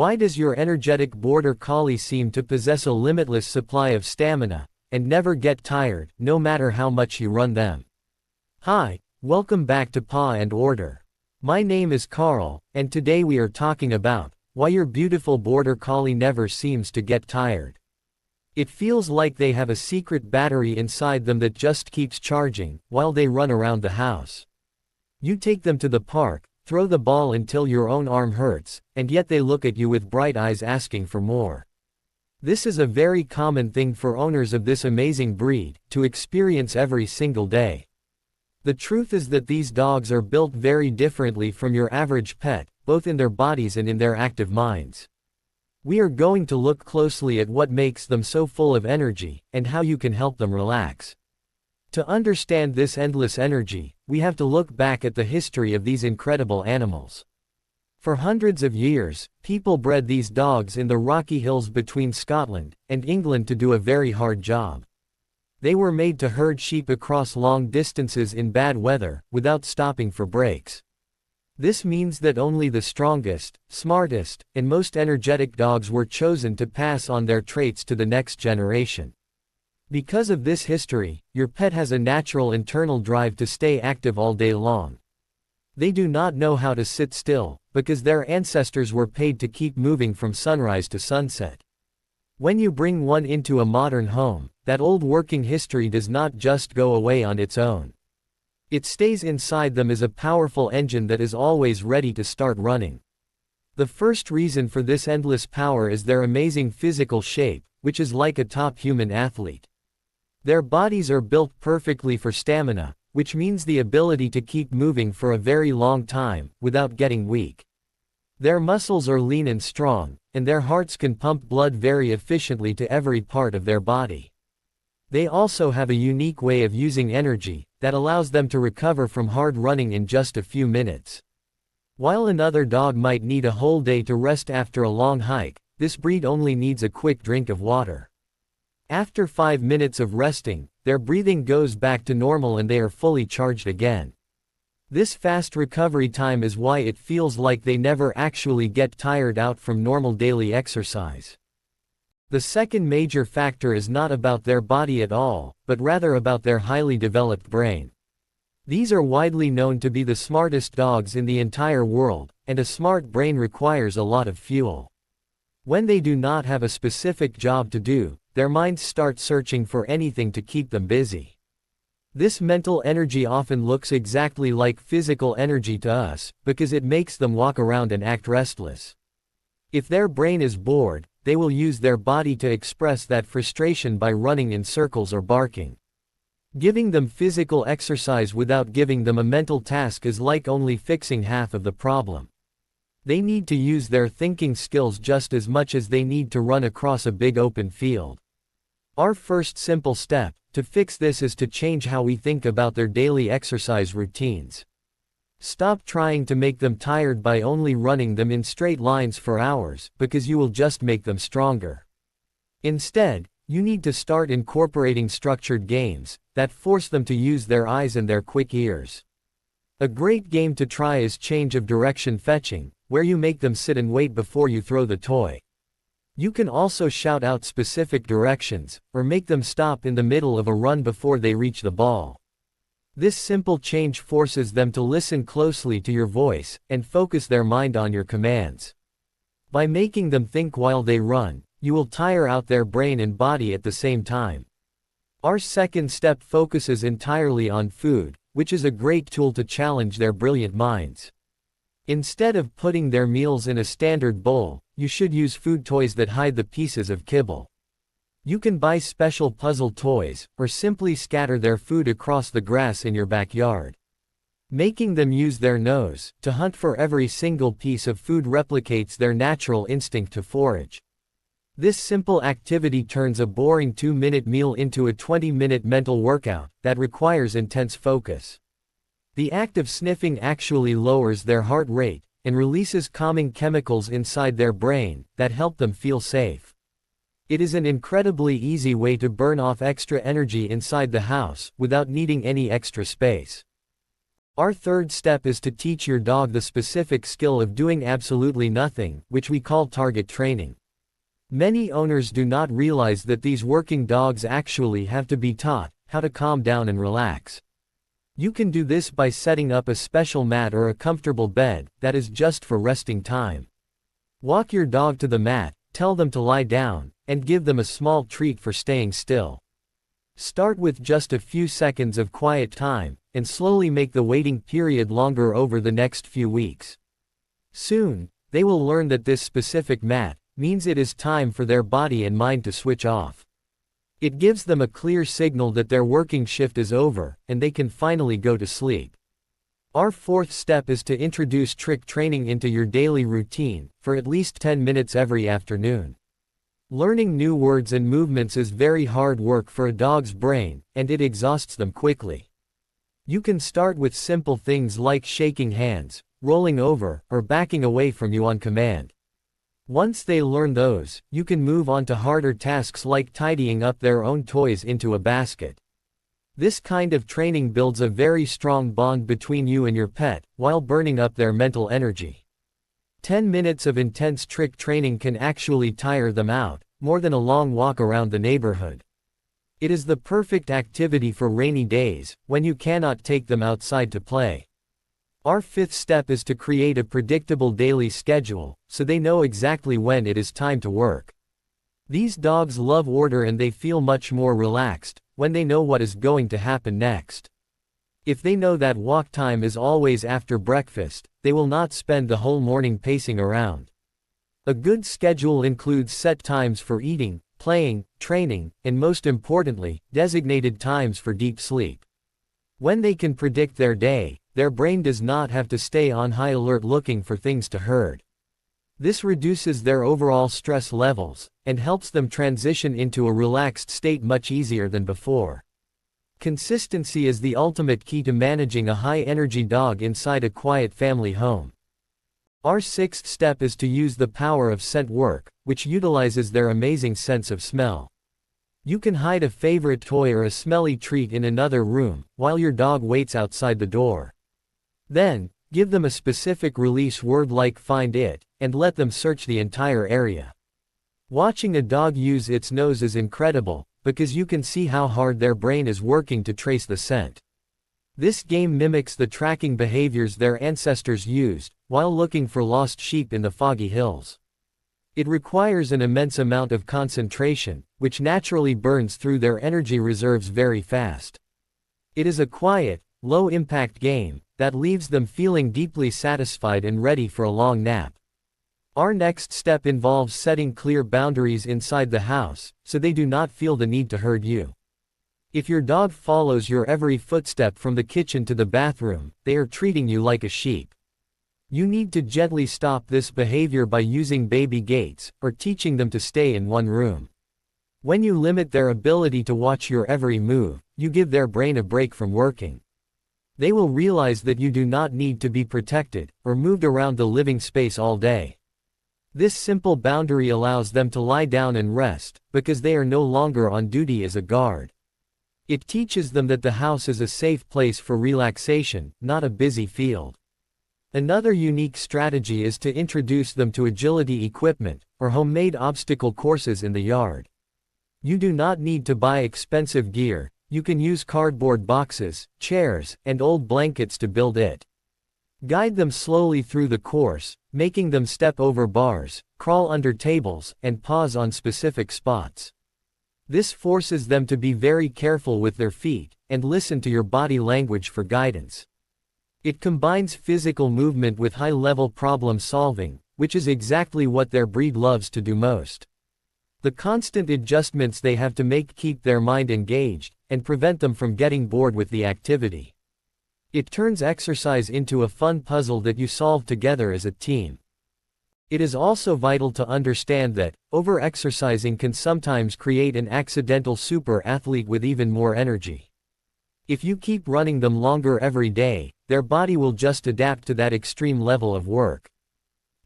Why does your energetic border collie seem to possess a limitless supply of stamina, and never get tired, no matter how much you run them? Hi, welcome back to Paw and Order. My name is Carl, and today we are talking about why your beautiful border collie never seems to get tired. It feels like they have a secret battery inside them that just keeps charging while they run around the house. You take them to the park, throw the ball until your own arm hurts, and yet they look at you with bright eyes asking for more. This is a very common thing for owners of this amazing breed to experience every single day. The truth is that these dogs are built very differently from your average pet, both in their bodies and in their active minds. We are going to look closely at what makes them so full of energy, and how you can help them relax. To understand this endless energy, we have to look back at the history of these incredible animals. For hundreds of years, people bred these dogs in the Rocky Hills between Scotland and England to do a very hard job. They were made to herd sheep across long distances in bad weather, without stopping for breaks. This means that only the strongest, smartest, and most energetic dogs were chosen to pass on their traits to the next generation. Because of this history, your pet has a natural internal drive to stay active all day long. They do not know how to sit still, because their ancestors were paid to keep moving from sunrise to sunset. When you bring one into a modern home, that old working history does not just go away on its own. It stays inside them as a powerful engine that is always ready to start running. The first reason for this endless power is their amazing physical shape, which is like a top human athlete. Their bodies are built perfectly for stamina, which means the ability to keep moving for a very long time, without getting weak. Their muscles are lean and strong, and their hearts can pump blood very efficiently to every part of their body. They also have a unique way of using energy that allows them to recover from hard running in just a few minutes. While another dog might need a whole day to rest after a long hike, this breed only needs a quick drink of water. After 5 minutes of resting, their breathing goes back to normal and they are fully charged again. This fast recovery time is why it feels like they never actually get tired out from normal daily exercise. The second major factor is not about their body at all, but rather about their highly developed brain. These are widely known to be the smartest dogs in the entire world, and a smart brain requires a lot of fuel. When they do not have a specific job to do, their minds start searching for anything to keep them busy. This mental energy often looks exactly like physical energy to us, because it makes them walk around and act restless. If their brain is bored, they will use their body to express that frustration by running in circles or barking. Giving them physical exercise without giving them a mental task is like only fixing half of the problem. They need to use their thinking skills just as much as they need to run across a big open field. Our first simple step to fix this is to change how we think about their daily exercise routines. Stop trying to make them tired by only running them in straight lines for hours, because you will just make them stronger. Instead, you need to start incorporating structured games that force them to use their eyes and their quick ears. A great game to try is change of direction fetching, where you make them sit and wait before you throw the toy. You can also shout out specific directions, or make them stop in the middle of a run before they reach the ball. This simple change forces them to listen closely to your voice, and focus their mind on your commands. By making them think while they run, you will tire out their brain and body at the same time. Our second step focuses entirely on food, which is a great tool to challenge their brilliant minds. Instead of putting their meals in a standard bowl, you should use food toys that hide the pieces of kibble. You can buy special puzzle toys, or simply scatter their food across the grass in your backyard. Making them use their nose to hunt for every single piece of food replicates their natural instinct to forage. This simple activity turns a boring 2-minute meal into a 20-minute mental workout that requires intense focus. The act of sniffing actually lowers their heart rate and releases calming chemicals inside their brain that help them feel safe. It is an incredibly easy way to burn off extra energy inside the house without needing any extra space. Our third step is to teach your dog the specific skill of doing absolutely nothing, which we call target training. Many owners do not realize that these working dogs actually have to be taught how to calm down and relax. You can do this by setting up a special mat or a comfortable bed that is just for resting time. Walk your dog to the mat, tell them to lie down, and give them a small treat for staying still. Start with just a few seconds of quiet time, and slowly make the waiting period longer over the next few weeks. Soon, they will learn that this specific mat means it is time for their body and mind to switch off. It gives them a clear signal that their working shift is over, and they can finally go to sleep. Our fourth step is to introduce trick training into your daily routine, for at least 10 minutes every afternoon. Learning new words and movements is very hard work for a dog's brain, and it exhausts them quickly. You can start with simple things like shaking hands, rolling over, or backing away from you on command. Once they learn those, you can move on to harder tasks like tidying up their own toys into a basket. This kind of training builds a very strong bond between you and your pet, while burning up their mental energy. 10 minutes of intense trick training can actually tire them out, more than a long walk around the neighborhood. It is the perfect activity for rainy days, when you cannot take them outside to play. Our fifth step is to create a predictable daily schedule, so they know exactly when it is time to work. These dogs love order and they feel much more relaxed when they know what is going to happen next. If they know that walk time is always after breakfast, they will not spend the whole morning pacing around. A good schedule includes set times for eating, playing, training, and most importantly, designated times for deep sleep. When they can predict their day, their brain does not have to stay on high alert looking for things to herd. This reduces their overall stress levels, and helps them transition into a relaxed state much easier than before. Consistency is the ultimate key to managing a high-energy dog inside a quiet family home. Our sixth step is to use the power of scent work, which utilizes their amazing sense of smell. You can hide a favorite toy or a smelly treat in another room, while your dog waits outside the door. Then, give them a specific release word like "find it," and let them search the entire area. Watching a dog use its nose is incredible, because you can see how hard their brain is working to trace the scent. This game mimics the tracking behaviors their ancestors used, while looking for lost sheep in the foggy hills. It requires an immense amount of concentration, which naturally burns through their energy reserves very fast. It is a quiet, low-impact game that leaves them feeling deeply satisfied and ready for a long nap. Our next step involves setting clear boundaries inside the house, so they do not feel the need to herd you. If your dog follows your every footstep from the kitchen to the bathroom, they are treating you like a sheep. You need to gently stop this behavior by using baby gates, or teaching them to stay in one room. When you limit their ability to watch your every move, you give their brain a break from working. They will realize that you do not need to be protected, or moved around the living space all day. This simple boundary allows them to lie down and rest, because they are no longer on duty as a guard. It teaches them that the house is a safe place for relaxation, not a busy field. Another unique strategy is to introduce them to agility equipment, or homemade obstacle courses in the yard. You do not need to buy expensive gear, you can use cardboard boxes, chairs, and old blankets to build it. Guide them slowly through the course, making them step over bars, crawl under tables, and pause on specific spots. This forces them to be very careful with their feet, and listen to your body language for guidance. It combines physical movement with high-level problem solving, which is exactly what their breed loves to do most. The constant adjustments they have to make keep their mind engaged, and prevent them from getting bored with the activity. It turns exercise into a fun puzzle that you solve together as a team. It is also vital to understand that over-exercising can sometimes create an accidental super athlete with even more energy. If you keep running them longer every day, their body will just adapt to that extreme level of work.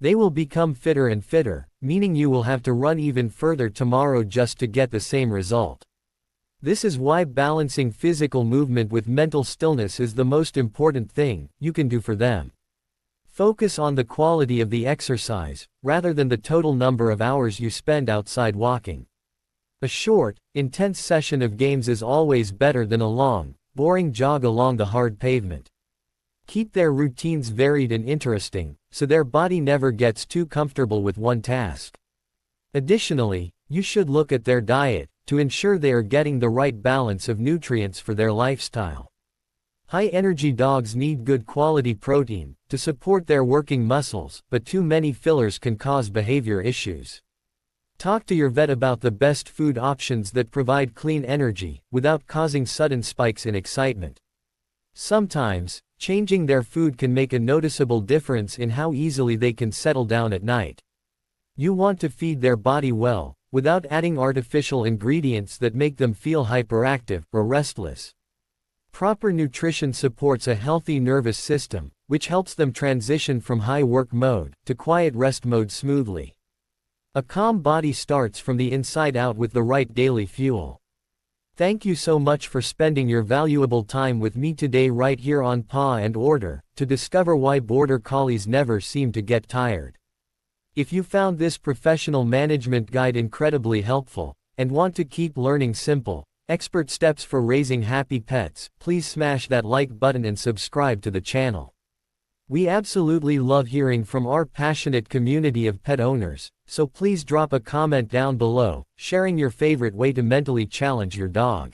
They will become fitter and fitter, meaning you will have to run even further tomorrow just to get the same result. This is why balancing physical movement with mental stillness is the most important thing you can do for them. Focus on the quality of the exercise, rather than the total number of hours you spend outside walking. A short, intense session of games is always better than a long, boring jog along the hard pavement. Keep their routines varied and interesting, so their body never gets too comfortable with one task. Additionally, you should look at their diet, to ensure they are getting the right balance of nutrients for their lifestyle. High-energy dogs need good quality protein, to support their working muscles, but too many fillers can cause behavior issues. Talk to your vet about the best food options that provide clean energy, without causing sudden spikes in excitement. Sometimes, changing their food can make a noticeable difference in how easily they can settle down at night. You want to feed their body well, without adding artificial ingredients that make them feel hyperactive or restless. Proper nutrition supports a healthy nervous system, which helps them transition from high work mode to quiet rest mode smoothly. A calm body starts from the inside out with the right daily fuel. Thank you so much for spending your valuable time with me today right here on Paw and Order, to discover why Border Collies never seem to get tired. If you found this professional management guide incredibly helpful, and want to keep learning simple, expert steps for raising happy pets, please smash that like button and subscribe to the channel. We absolutely love hearing from our passionate community of pet owners, so please drop a comment down below, sharing your favorite way to mentally challenge your dog.